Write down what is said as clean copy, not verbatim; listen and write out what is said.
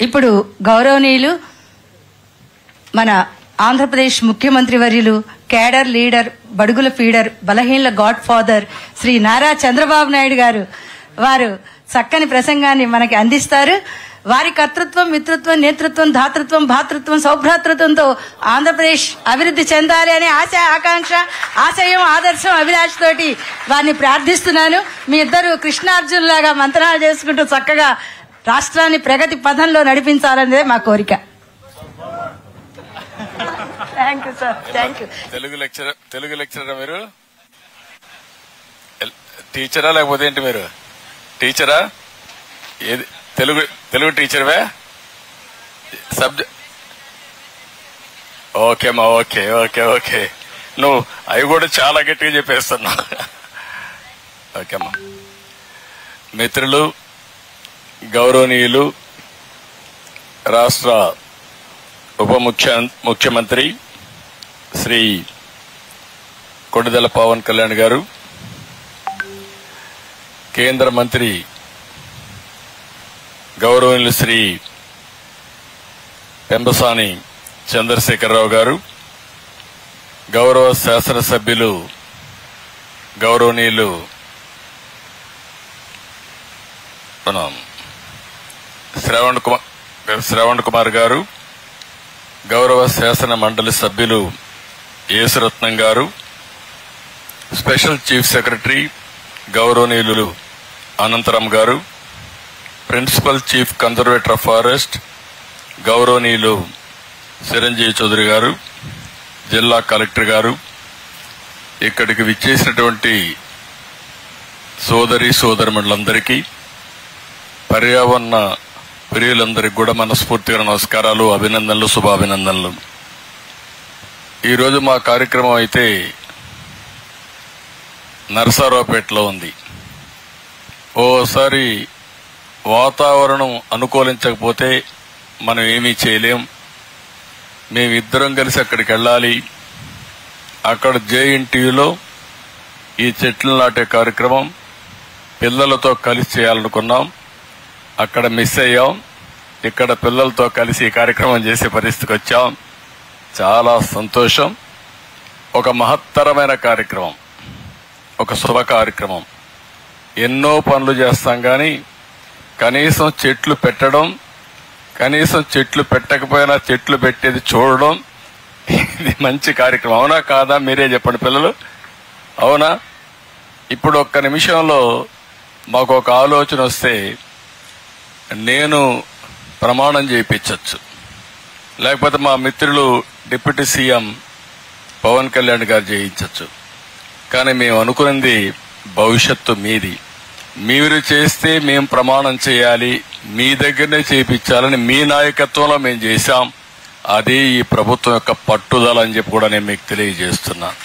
ఇప్పుడు గౌరవనీయులు మన ఆంధ్రప్రదేశ్ ముఖ్యమంత్రి వర్యులు, కేడర్ లీడర్, బడుగుల ఫీడర్, బలహీనల గాడ్ ఫాదర్ శ్రీ నారా చంద్రబాబు నాయుడు గారు వారు చక్కని ప్రసంగాన్ని మనకి అందిస్తారు. వారి కర్తృత్వం, మిత్రత్వం, నేతృత్వం, ధాతృత్వం, భాతృత్వం, సౌభ్రాతృత్వంతో ఆంధ్రప్రదేశ్ అభివృద్ధి చెందాలి అనే ఆశ, ఆకాంక్ష, ఆశయం, ఆదర్శం, అభిలాష తోటి వారిని ప్రార్థిస్తున్నాను. మీ ఇద్దరు కృష్ణార్జునులాగా మంత్రాలు చేసుకుంటూ చక్కగా రాష్ట్రాన్ని ప్రగతి పథంలో నడిపించాలనేదే మా కోరిక. Thank you sir. Thank you. Telugu lecturer మీరు? టీచరా లేకపోతే ఏంటి మీరు? టీచరా? ఏది తెలుగు టీచర్వే? సబ్జెక్ట్ ఓకేమ్మా. ఓకే ఓకే ఓకే నువ్వు అవి కూడా చాలా గట్టిగా చెప్పేస్తున్నావు. ఓకేమ్మా. మిత్రులు, గౌరవనీయులు, రాష్ట్ర ఉప ముఖ్యమంత్రి శ్రీ కొణిదెల పవన్ కళ్యాణ్ గారు, కేంద్ర మంత్రి గౌరవనీయులు శ్రీ పెంబసాని చంద్రశేఖరరావు గారు, గౌరవ శాసనసభ్యులు గౌరవనీయులు శ్రవణ్ కుమార్ గారు, గౌరవ శాసన మండలి సభ్యులు యేసురత్నం గారు, స్పెషల్ చీఫ్ సెక్రటరీ గౌరవనీయులు అనంతరం గారు, principal chief conservator of forest గౌరవనీయులు చిరంజీవి చౌదరి గారు, జిల్లా కలెక్టర్ గారు, ఇక్కడికి విచ్చేసినటువంటి సోదరి సోదరిమణులందరికీ, పర్యావరణ ప్రియులందరికీ కూడా మనస్ఫూర్తిగా నమస్కారాలు, అభినందనలు, శుభాభినందనలు. ఈరోజు మా కార్యక్రమం అయితే నరసరావుపేటలో ఉంది. ఓసారి వాతావరణం అనుకూలించకపోతే మనం ఏమీ చేయలేం. మేమిద్దరం కలిసి అక్కడికి వెళ్ళాలి. అక్కడ జేఎన్టీయూలో ఈ చెట్లు నాటే కార్యక్రమం పిల్లలతో కలిసి చేయాలనుకున్నాం. అక్కడ మిస్ అయ్యాం. ఇక్కడ పిల్లలతో కలిసి ఈ కార్యక్రమం చేసే పరిస్థితికి వచ్చాం. చాలా సంతోషం. ఒక మహత్తరమైన కార్యక్రమం, ఒక శుభ కార్యక్రమం. ఎన్నో పనులు చేస్తాం కానీ కనీసం చెట్లు పెట్టడం, కనీసం చెట్లు పెట్టకపోయినా చెట్లు పెట్టేది చూడడం, ఇది మంచి కార్యక్రమం. అవునా కాదా? మీరే చెప్పండి పిల్లలు, అవునా? ఇప్పుడు ఒక్క నిమిషంలో మాకు ఒక ఆలోచన వస్తే నేను ప్రమాణం చేయించచ్చు, లేకపోతే మా మిత్రులు డిప్యూటీ సీఎం పవన్ కళ్యాణ్ గారు చేయించచ్చు. కానీ మేము అనుకున్నది భవిష్యత్తు మీది. మీరు చేస్తే మేము ప్రమాణం చేయాలి, మీ దగ్గరనే చేయించాలని మీ నాయకత్వంలో మేము చేశాం. అది ఈ ప్రభుత్వం యొక్క పట్టుదల అని చెప్పి కూడా నేను మీకు తెలియజేస్తున్నాను.